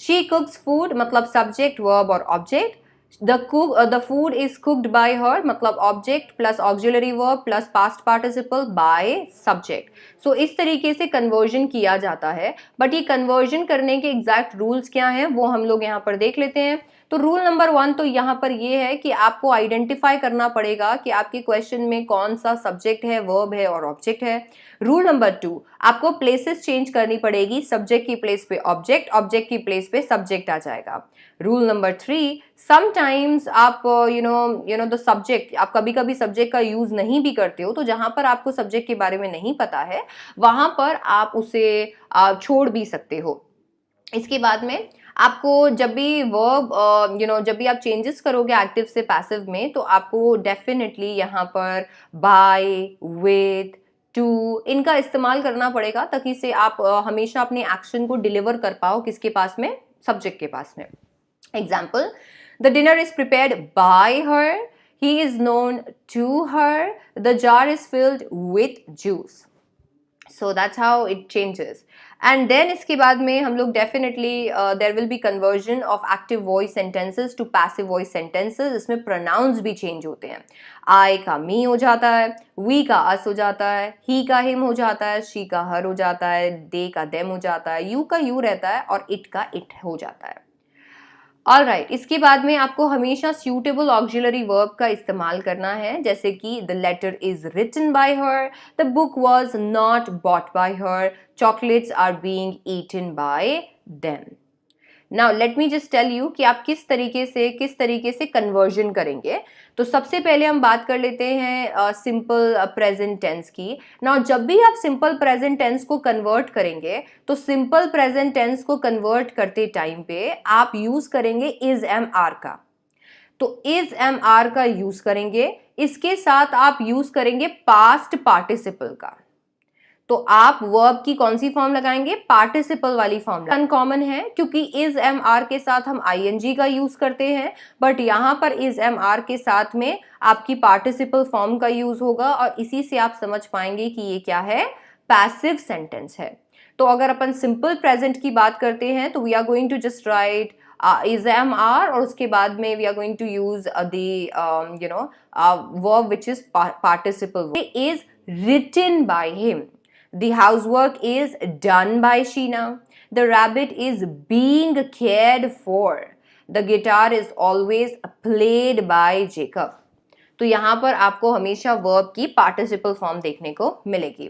She cooks food मतलब सब्जेक्ट वर्ब और object. The food is cooked by her मतलब object plus auxiliary verb plus past participle by subject. So इस तरीके से कन्वर्जन किया जाता है. बट ये कन्वर्जन करने के एग्जैक्ट रूल्स क्या हैं वो हम लोग यहाँ पर देख लेते हैं. तो रूल नंबर 1 तो यहाँ पर ये है कि आपको आइडेंटिफाई करना पड़ेगा कि आपके क्वेश्चन में कौन सा सब्जेक्ट है, वर्ब है और ऑब्जेक्ट है. रूल नंबर 2, आपको प्लेसेस चेंज करनी पड़ेगी. सब्जेक्ट की प्लेस पे ऑब्जेक्ट, ऑब्जेक्ट की प्लेस पे सब्जेक्ट आ जाएगा. रूल नंबर 3, समटाइम्स आप द सब्जेक्ट, आप कभी कभी सब्जेक्ट का यूज नहीं भी करते हो, तो जहां पर आपको सब्जेक्ट के बारे में नहीं पता है वहां पर आप उसे छोड़ भी सकते हो. इसके बाद में आपको जब भी वर्ब जब भी आप चेंजेस करोगे एक्टिव से पैसिव में, तो आपको डेफिनेटली यहाँ पर बाय, विद, टू इनका इस्तेमाल करना पड़ेगा ताकि से आप हमेशा अपने एक्शन को डिलीवर कर पाओ किसके पास में, सब्जेक्ट के पास में. Example, the dinner is prepared by her, he is known to her, the jar is filled with juice. So that's how it changes. And then इसके बाद में हम लोग definitely there will be conversion of active voice sentences to passive voice sentences. इसमें pronouns भी change होते हैं. आई का मी हो जाता है, वी का अस हो जाता है, ही का हिम हो जाता है, शी का हर हो जाता है, दे का देम हो जाता है, यू का यू रहता है और इट का इट हो जाता है. ऑल राइट, इसके बाद में आपको हमेशा सूटेबल ऑक्सिलरी वर्ब का इस्तेमाल करना है. जैसे कि the letter is written by her, the book was not bought by her, chocolates are being eaten by them. Now let me just tell you कि आप किस तरीके से कन्वर्जन करेंगे. तो सबसे पहले हम बात कर लेते हैं सिंपल प्रेजेंट टेंस की. नाउ जब भी आप सिंपल प्रेजेंट टेंस को कन्वर्ट करेंगे तो सिंपल प्रेजेंट टेंस को कन्वर्ट करते टाइम पे आप यूज करेंगे इज एम आर का. तो इज एम आर का यूज करेंगे, इसके साथ आप यूज करेंगे पास्ट पार्टिसिपल का. तो आप वर्ब की कौन सी फॉर्म लगाएंगे, पार्टिसिपल वाली फॉर्म. अनकॉमन है क्योंकि इज एम आर के साथ हम आईएनजी का यूज करते हैं, बट यहां पर इज एम आर के साथ में आपकी पार्टिसिपल फॉर्म का यूज होगा और इसी से आप समझ पाएंगे कि ये क्या है, पैसिव सेंटेंस है. तो अगर अपन सिंपल प्रेजेंट की बात करते हैं तो we are going to just write is am are और उसके बाद में we are going to use the verb which is participle. Is written by him. The housework is done by Sheena. The rabbit is being cared for. The guitar is always played by Jacob. तो यहाँ पर आपको हमेशा verb की participle form देखने को मिलेगी।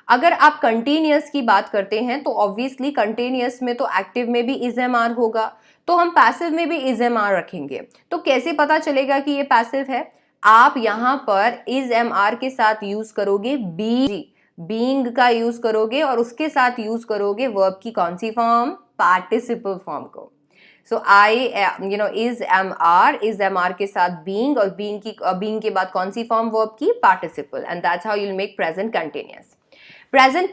अगर आप कंटिन्यूअस की बात करते हैं तो ऑब्वियसली कंटिन्यूअस में तो एक्टिव में भी इज एम आर होगा, तो हम पैसिव में भी इज एम आर रखेंगे। तो कैसे पता चलेगा कि ये पैसिव है? आप यहाँ पर इज एम आर के साथ यूज करोगे बीइंग का यूज करोगे और उसके साथ यूज करोगे वर्ब की कौन सी फॉर्म? पार्टिसिपल फॉर्म को। सो आई इज एम आर के साथ बीइंग और बीइंग के बाद कौन सी फॉर्म? वर्ब की participle, and that's how you will make present continuous. Present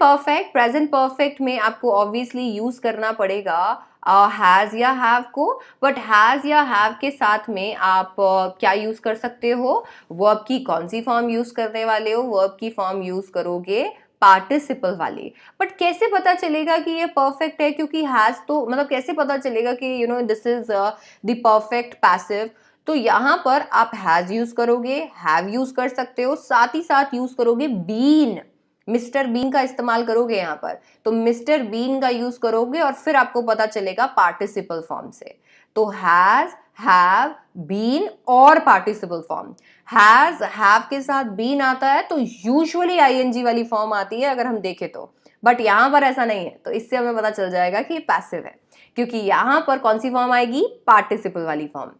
perfect में आपको ऑब्वियसली यूज करना पड़ेगा हैज या हैव को, बट हैज या हैव के साथ में आप क्या यूज कर सकते हो? वर्ब की कौन सी फॉर्म यूज करने वाले हो? वर्ब की फॉर्म यूज करोगे पार्टिसिपल वाली। बट कैसे पता चलेगा कि ये परफेक्ट है? क्योंकि हैज तो मतलब कैसे पता चलेगा कि this is the perfect passive? तो यहाँ पर आप हैज यूज करोगे, हैव यूज कर सकते हो, साथ ही साथ यूज करोगे बीन, मिस्टर बीन का इस्तेमाल करोगे यहाँ पर, तो मिस्टर बीन का यूज करोगे और फिर आपको पता चलेगा पार्टिसिपल फॉर्म से। तो हैज, हैव, बीन और पार्टिसिपल फॉर्म। हैज, हैव के साथ बीन आता है तो यूजुअली आईएनजी वाली फॉर्म आती है अगर हम देखें तो, बट यहाँ पर ऐसा नहीं है। तो इससे हमें पता चल जाएगा कि ये पैसिव है, क्योंकि यहाँ पर कौन सी फॉर्म आएगी? पार्टिसिपल वाली फॉर्म।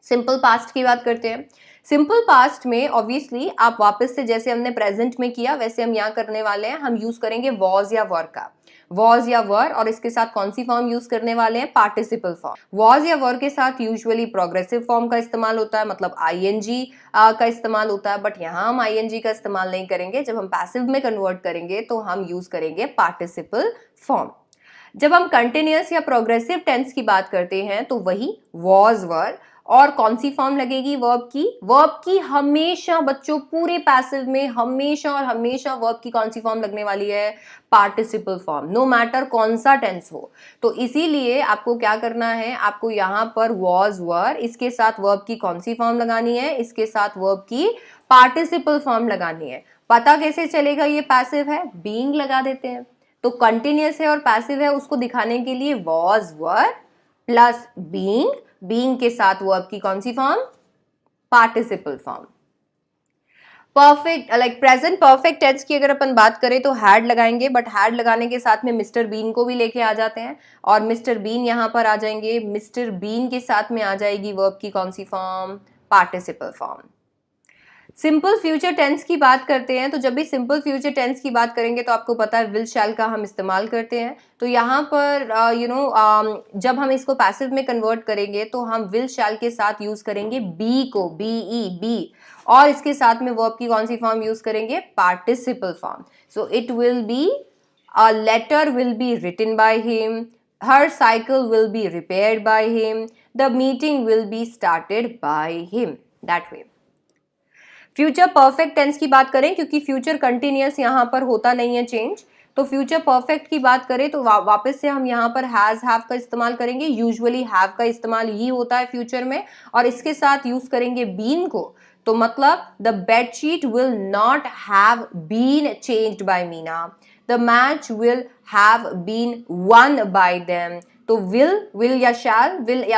सिंपल पास्ट की बात करते हैं। सिंपल पास्ट में ऑब्वियसली आप वापस से जैसे हमने प्रेजेंट में किया वैसे हम यहाँ करने वाले हैं। हम यूज करेंगे वॉज या वर का, वॉज या वर, और इसके साथ कौन सी फॉर्म यूज करने वाले हैं? Participle form. वॉज या वर के साथ यूजुअली प्रोग्रेसिव फॉर्म का इस्तेमाल होता है, मतलब आईएनजी का इस्तेमाल होता है, बट यहाँ हम आईएनजी का इस्तेमाल नहीं करेंगे। जब हम पैसिव में कन्वर्ट करेंगे तो हम यूज करेंगे पार्टिसिपल फॉर्म। जब हम कंटिन्यूअस या प्रोग्रेसिव टेंस की बात करते हैं तो वही वॉज, वर, और कौन सी फॉर्म लगेगी? वर्ब की। वर्ब की हमेशा बच्चों पूरे पैसिव में हमेशा और हमेशा वर्ब की कौन सी फॉर्म लगने वाली है? पार्टिसिपल फॉर्म, नो मैटर कौन सा टेंस हो। तो इसीलिए आपको क्या करना है? आपको यहाँ पर वॉज, वर, इसके साथ वर्ब की कौन सी फॉर्म लगानी है? इसके साथ वर्ब की पार्टिसिपल फॉर्म लगानी है। पता कैसे चलेगा ये पैसिव है? बीइंग लगा देते हैं। तो कंटिन्यूअस है और पैसिव है उसको दिखाने के लिए was, were plus being, being के साथ वर्ब की कौन सी form? Participle form. Perfect like present perfect tense की अगर अपन बात करें तो हैड लगाएंगे, बट हैड लगाने के साथ में मिस्टर बीन को भी लेके आ जाते हैं और मिस्टर बीन यहाँ पर आ जाएंगे। मिस्टर बीन के साथ में आ जाएगी वर्ब की कौन सी form? Participle form. Simple future tense की बात करते हैं तो जब भी सिंपल फ्यूचर टेंस की बात करेंगे तो आपको पता है विल शैल का हम इस्तेमाल करते हैं। तो यहाँ पर जब हम इसको पैसिव में कन्वर्ट करेंगे तो हम विल शैल के साथ यूज करेंगे बी को, बी, और इसके साथ में वर्ब की कौन सी फॉर्म यूज करेंगे? Participle form. So it will be a letter will be written by him, her cycle will be repaired by him, the meeting will be started by him, that way. Future perfect tense की बात करें, क्योंकि future continuous यहाँ पर होता नहीं है change, तो फ्यूचर परफेक्ट की बात करें तो वापस से हम यहाँ पर हैज, हैव का इस्तेमाल करेंगे। यूजुअली हैव का इस्तेमाल ही होता है फ्यूचर में, और इसके साथ यूज करेंगे बीन को। तो मतलब the bedsheet will not have been changed by Meena, the match will have been won by them. तो विल या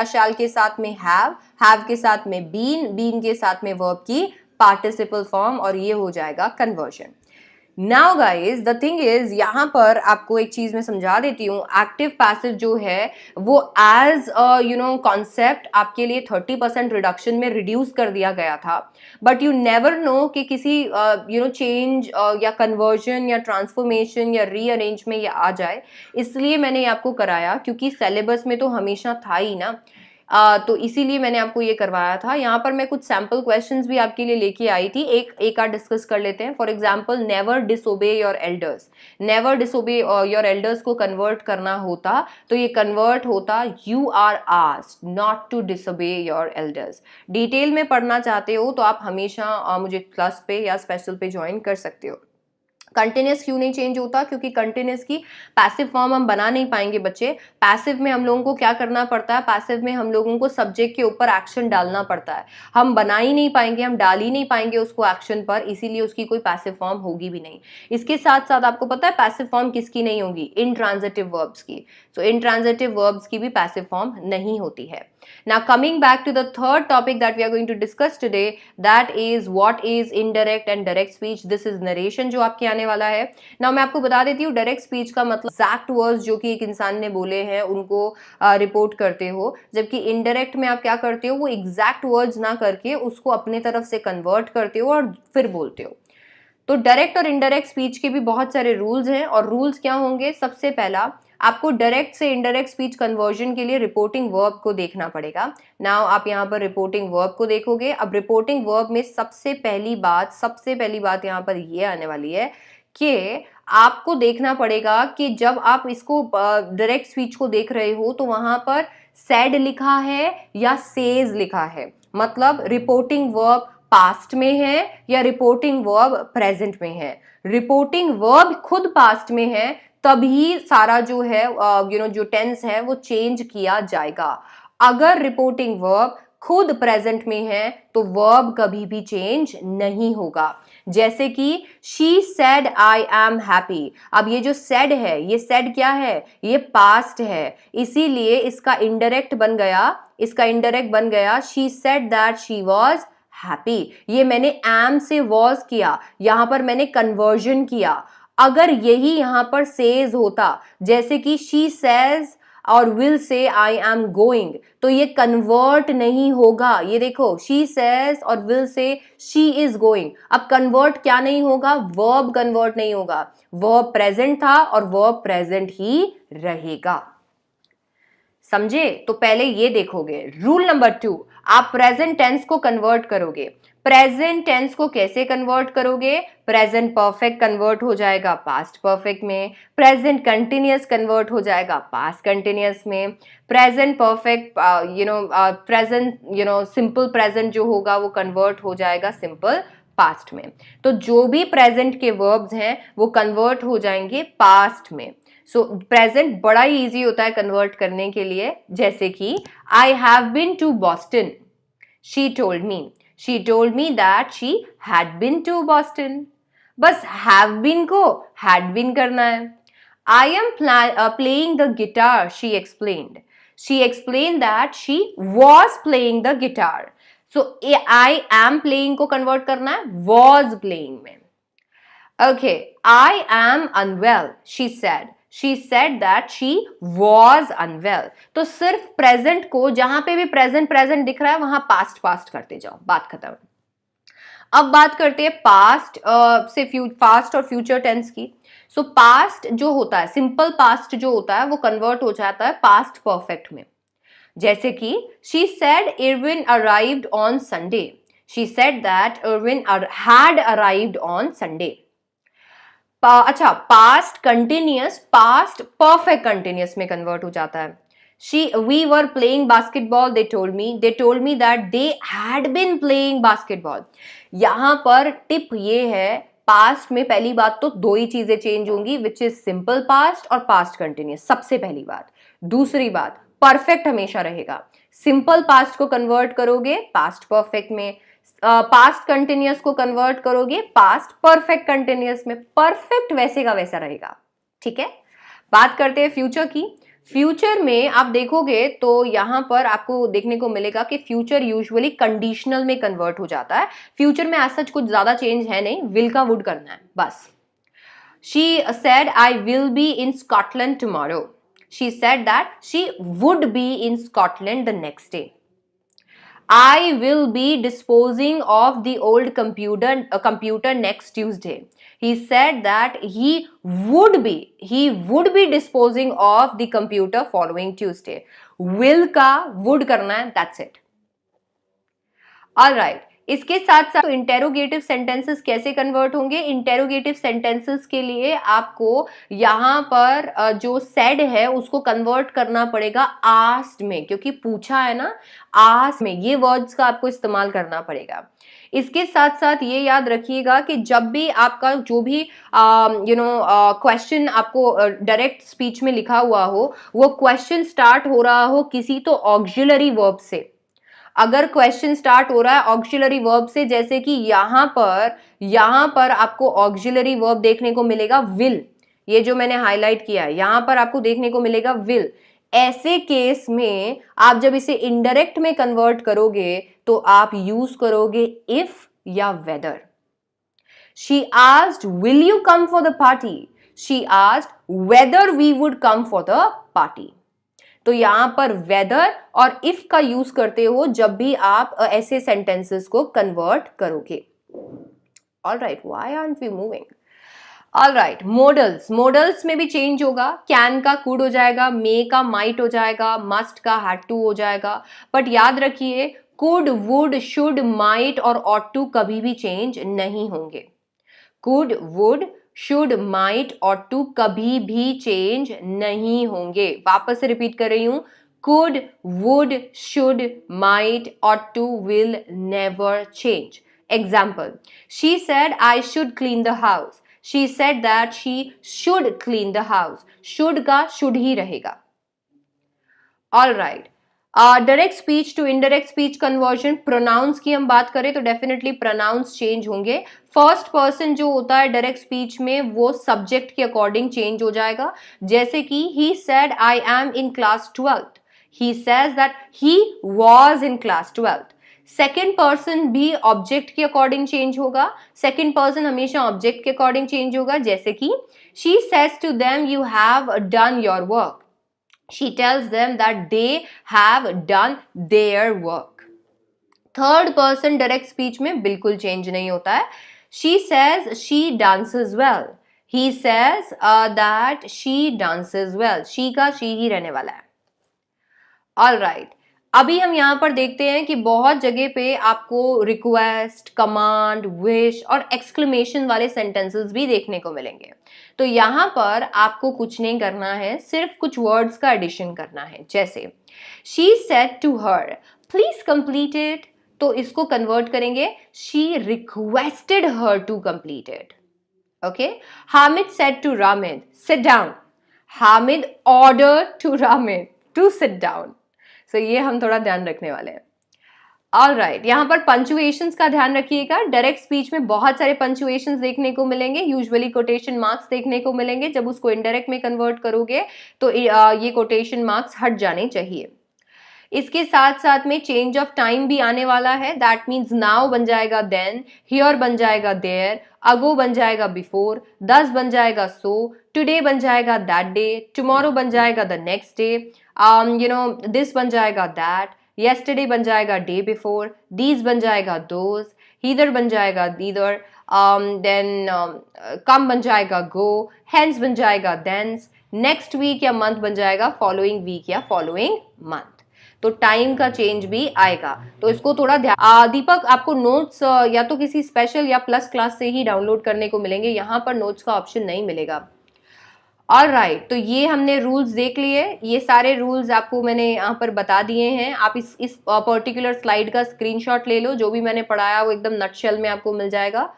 शैल के साथ में हैव के साथ में बीन के साथ में वर्ब की पार्टिसिपल फॉर्म, और ये हो जाएगा conversion. Now guys the thing is, यहाँ पर आपको एक चीज मैं समझा देती हूँ। एक्टिव पैसिव जो है वो एज कॉन्सेप्ट आपके लिए 30% रिडक्शन में रिड्यूस कर दिया गया था, बट यू नेवर नो कि किसी चेंज या कन्वर्जन या ट्रांसफॉर्मेशन या रीअरेंज में ये आ जाए, इसलिए मैंने आपको कराया, क्योंकि सिलेबस में तो हमेशा था ही ना। तो इसीलिए मैंने आपको ये करवाया था। यहाँ पर मैं कुछ सैम्पल क्वेश्चंस भी आपके लिए लेके आई थी, एक आध डिस्कस कर लेते हैं। For example, never disobey your elders. Never disobey your elders को कन्वर्ट करना होता तो ये कन्वर्ट होता you are asked not to disobey your elders. Detail में पढ़ना चाहते हो तो आप हमेशा मुझे क्लास पे या स्पेशल पे ज्वाइन कर सकते हो। कंटिन्यूस क्यों नहीं चेंज होता? क्योंकि कंटिन्यूस की पैसिव फॉर्म हम बना नहीं पाएंगे बच्चे। पैसिव में हम लोगों को क्या करना पड़ता है? पैसिव में हम लोगों को सब्जेक्ट के ऊपर एक्शन डालना पड़ता है। हम बना ही नहीं पाएंगे, हम डाल ही नहीं पाएंगे उसको एक्शन पर, इसीलिए उसकी कोई पैसिव फॉर्म होगी भी नहीं। इसके साथ साथ आपको पता है पैसिव फॉर्म किसकी नहीं होगी? इंट्रांजिटिव वर्ब्स की। सो इंट्रांजिटिव वर्ब्स की भी पैसिव फॉर्म नहीं होती है। Now coming back to the third topic that we are going to discuss today, that is what is indirect and direct speech. This is narration जो आपके आने वाला है। Now मैं आपको बता देती हूँ direct speech का मतलब exact words जो कि एक इंसान ने बोले हैं उनको रिपोर्ट करते हो, जबकि indirect में आप क्या करते हो? वो exact words ना करके उसको अपने तरफ से कन्वर्ट करते हो और फिर बोलते हो। तो डायरेक्ट और इनडायरेक्ट स्पीच के भी बहुत सारे रूल्स हैं, और रूल्स क्या होंगे? सबसे पहला, आपको डायरेक्ट से इनडायरेक्ट स्पीच कन्वर्जन के लिए रिपोर्टिंग वर्ब को देखना पड़ेगा। नाउ आप यहाँ पर रिपोर्टिंग वर्ब को देखोगे। अब रिपोर्टिंग वर्ब में सबसे पहली बात यहाँ पर ये आने वाली है कि आपको देखना पड़ेगा कि जब आप इसको डायरेक्ट स्पीच को देख रहे हो तो वहां पर सेड लिखा है या सेज लिखा है, मतलब रिपोर्टिंग वर्ब पास्ट में है या रिपोर्टिंग वर्ब प्रेजेंट में है। रिपोर्टिंग वर्ब खुद पास्ट में है तभी सारा जो है जो टेंस है वो चेंज किया जाएगा। अगर रिपोर्टिंग वर्ब खुद प्रेजेंट में है तो वर्ब कभी भी चेंज नहीं होगा। जैसे कि she said I am happy. अब ये जो सेड है, ये सेड क्या है? ये पास्ट है, इसीलिए इसका इनडायरेक्ट बन गया she said that she was happy. ये मैंने एम से वॉज किया, यहां पर मैंने कन्वर्जन किया। अगर यही यहां पर सेज होता, जैसे कि शी सेज और will say I am going, तो ये कन्वर्ट नहीं होगा। ये देखो, शी सेज और will say she is going. अब कन्वर्ट क्या नहीं होगा? वर्ब कन्वर्ट नहीं होगा। वर्ब प्रेजेंट था और वर्ब प्रेजेंट ही रहेगा। समझे? तो पहले ये देखोगे। रूल नंबर 2, आप प्रेजेंट टेंस को कन्वर्ट करोगे। प्रेजेंट टेंस को कैसे कन्वर्ट करोगे? प्रेजेंट परफेक्ट कन्वर्ट हो जाएगा पास्ट परफेक्ट में, प्रेजेंट कंटिन्यूअस कन्वर्ट हो जाएगा पास्ट कंटिन्यूअस में, present perfect present simple present जो होगा वो कन्वर्ट हो जाएगा सिंपल पास्ट में। तो जो भी प्रेजेंट के वर्ब्स हैं वो कन्वर्ट हो जाएंगे पास्ट में। सो प्रेजेंट बड़ा ही इजी होता है कन्वर्ट करने के लिए। जैसे कि I have been to Boston, she told me that she had been to Boston. बस हैव बीन को हैड बीन करना है। I am playing the guitar, she explained that she was playing the guitar. So I am playing को convert करना है was playing में। Okay, I am unwell, she said that she was unwell. तो सिर्फ present को, जहां पे भी प्रेजेंट दिख रहा है वहां पास्ट करते जाओ, बात खत्म। अब बात करते हैं पास्ट और फ्यूचर टेंस की। सो पास्ट जो होता है, सिंपल पास्ट जो होता है वो कन्वर्ट हो जाता है पास्ट परफेक्ट में। जैसे कि she said Irwin arrived on Sunday, she said that Irwin had arrived on Sunday. अच्छा, past continuous past perfect continuous में कन्वर्ट हो जाता है। We were playing basketball, they told me that they had been playing basketball. यहां पर tip ये है, past में पहली बात तो दो ही चीजें चेंज होंगी, विच इज सिंपल पास्ट और पास्ट कंटिन्यूअस, सबसे पहली बात। दूसरी बात, परफेक्ट हमेशा रहेगा। सिंपल पास्ट को कन्वर्ट करोगे पास्ट परफेक्ट में, पास्ट कंटिन्यूअस को कन्वर्ट करोगे पास्ट परफेक्ट कंटिन्यूअस में। परफेक्ट वैसे का वैसा रहेगा, ठीक है। बात करते हैं फ्यूचर की। फ्यूचर में आप देखोगे तो यहां पर आपको देखने को मिलेगा कि फ्यूचर यूजुअली कंडीशनल में कन्वर्ट हो जाता है। फ्यूचर में आज सच कुछ ज्यादा चेंज है नहीं, विल का वुड करना है बस। She said I will be in Scotland tomorrow, she said that she would be in Scotland the next day. I will be disposing of the old computer next Tuesday. He said that he would be disposing of the computer following Tuesday. Will का would करना है, that's it. All right. इसके साथ साथ interrogative sentences कैसे convert होंगे? Interrogative sentences के लिए आपको यहां पर जो सेड है उसको कन्वर्ट करना पड़ेगा आस्क्ड में, क्योंकि पूछा है ना, आस्क्ड में ये वर्ड्स का आपको इस्तेमाल करना पड़ेगा। इसके साथ साथ ये याद रखिएगा कि जब भी आपका जो भी क्वेश्चन आपको डायरेक्ट स्पीच में लिखा हुआ हो, वो क्वेश्चन स्टार्ट हो रहा हो किसी तो ऑक्सिलरी वर्ब से। अगर क्वेश्चन स्टार्ट हो रहा है ऑक्सिलरी वर्ब से, जैसे कि यहां पर आपको ऑक्सिलरी वर्ब देखने को मिलेगा विल, ये जो मैंने हाईलाइट किया है यहां पर आपको देखने को मिलेगा विल। ऐसे केस में आप जब इसे इनडायरेक्ट में कन्वर्ट करोगे तो आप यूज करोगे इफ या weather. She asked, will you come for the party? She asked whether we would come for the party. तो यहां पर वेदर और इफ का यूज करते हो जब भी आप ऐसे सेंटेंसेस को कन्वर्ट करोगे। All right, why aren't we moving? All right, modals में भी चेंज होगा। कैन का कुड हो जाएगा, मे का माइट हो जाएगा, मस्ट का हैड टू हो जाएगा। बट याद रखिए कुड, वुड, शुड, माइट और ऑट टू कभी भी चेंज नहीं होंगे। कुड, वुड, शुड, माइट और टू कभी भी चेंज नहीं होंगे। वापस से रिपीट कर रही हूं, कुड, वुड, शुड, माइट और to will never change. Example, she said I should clean the house, she said that she should clean the house, should का शुड ही रहेगा। All right, direct speech to indirect speech conversion, pronouns की हम बात करें तो definitely pronouns change होंगे। First person जो होता है डायरेक्ट स्पीच में वो सब्जेक्ट के अकॉर्डिंग चेंज हो जाएगा। जैसे कि he said I am in class 12th, he says that he was in class 12th। Second person भी ऑब्जेक्ट के अकॉर्डिंग चेंज होगा। सेकेंड पर्सन हमेशा ऑब्जेक्ट के अकॉर्डिंग चेंज होगा। जैसे कि she says to them you have done your work, she tells them that they have done their work। Third person direct speech में बिल्कुल चेंज नहीं होता है। she says she dances well, he says that she dances well, she का she ही रहने वाला है। All right, अभी हम यहां पर देखते हैं कि बहुत जगह पे आपको रिक्वेस्ट, कमांड, विश और एक्सक्लेमेशन वाले सेंटेंसेस भी देखने को मिलेंगे। तो यहां पर आपको कुछ नहीं करना है, सिर्फ कुछ वर्ड्स का एडिशन करना है। जैसे she said to her please complete it, तो इसको कन्वर्ट करेंगे she requested her to complete it. Okay, Hamid said to Ramid sit down, Hamid order to Ramid to sit down. So ये हम थोड़ा ध्यान रखने वाले हैं। ऑल राइट, यहाँ पर पंचुएशंस का ध्यान रखिएगा। डायरेक्ट स्पीच में बहुत सारे पंचुएशंस देखने को मिलेंगे, यूजुअली कोटेशन मार्क्स देखने को मिलेंगे। जब उसको इनडायरेक्ट में कन्वर्ट करोगे तो ये कोटेशन मार्क्स हट जाने चाहिए। इसके साथ साथ में चेंज ऑफ टाइम भी आने वाला है। दैट मीन्स नाउ बन जाएगा देन, हियर बन जाएगा देयर, अगो बन जाएगा बिफोर, दस बन जाएगा सो, टुडे बन जाएगा दैट डे, टुमारो बन जाएगा द नेक्स्ट डे, दिस बन जाएगा दैट, yesterday बन जाएगा डे बिफोर, these बन जाएगा those, हीदर बन जाएगा दीदर, देन कम बन जाएगा गो, hence बन जाएगा thence, नेक्स्ट वीक या मंथ बन जाएगा फॉलोइंग वीक या फॉलोइंग मंथ। तो टाइम का चेंज भी आएगा, तो इसको थोड़ा ध्यान। दीपक, आपको नोट्स या तो किसी स्पेशल या प्लस क्लास से ही डाउनलोड करने को मिलेंगे, यहाँ पर नोट्स का ऑप्शन नहीं मिलेगा। ऑल राइट, तो ये हमने रूल्स देख लिए। ये सारे रूल्स आपको मैंने यहाँ पर बता दिए हैं। आप इस पर्टिकुलर स्लाइड का स्क्रीनशॉट ले लो, जो भी मैंने पढ़ाया वो एकदम नटशेल में आपको मिल जाएगा।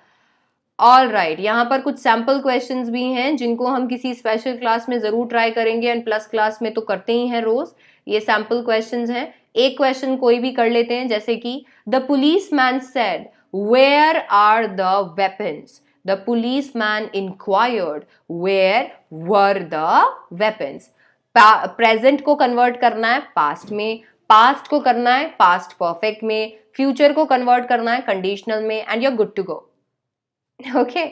ऑल राइट, यहाँ पर कुछ सैम्पल क्वेश्चंस भी हैं जिनको हम किसी स्पेशल क्लास में जरूर ट्राई करेंगे, एंड प्लस क्लास में तो करते ही हैं रोज। ये सैम्पल क्वेश्चंस हैं, एक क्वेश्चन कोई भी कर लेते हैं। जैसे कि the policeman said where are the weapons, the policeman inquired where were the weapons। Present को कन्वर्ट करना है पास्ट में, पास्ट को करना है पास्ट परफेक्ट में, फ्यूचर को कन्वर्ट करना है कंडीशनल में, and you are good to go. Okay,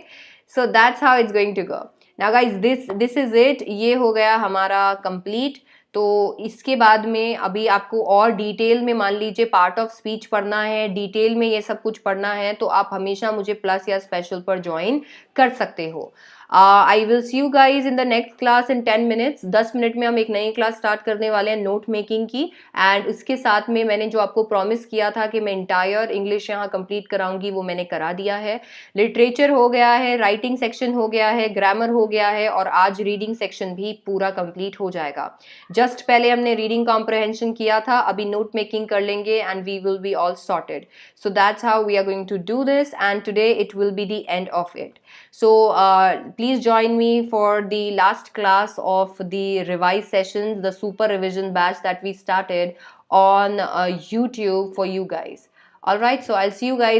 so that's how it's going to go. Now guys, this is it. ये हो गया हमारा कंप्लीट। तो इसके बाद में अभी आपको और डिटेल में, मान लीजिए पार्ट ऑफ स्पीच पढ़ना है, डिटेल में ये सब कुछ पढ़ना है, तो आप हमेशा मुझे प्लस या स्पेशल पर ज्वाइन कर सकते हो. I will see you guys in the next class in 10 minutes. 10 minute में हम एक नई क्लास स्टार्ट करने वाले हैं नोट मेकिंग की. एंड उसके साथ में मैंने जो आपको प्रॉमिस किया था कि मैं इंटायर इंग्लिश यहाँ कंप्लीट कराऊंगी, वो मैंने करा दिया है. लिटरेचर हो गया है, राइटिंग सेक्शन हो गया है, ग्रामर हो गया है, और आज रीडिंग सेक्शन भी पूरा कंप्लीट हो जाएगा. जस्ट पहले हमने रीडिंग कॉम्प्रहेंशन किया था, अभी नोट मेकिंग कर लेंगे and we will be all sorted. So that's how we are going to do this, and today it will be the end of it. So please join me for the last class of the revise sessions, the super revision batch that we started on YouTube for you guys. All right, so I'll see you guys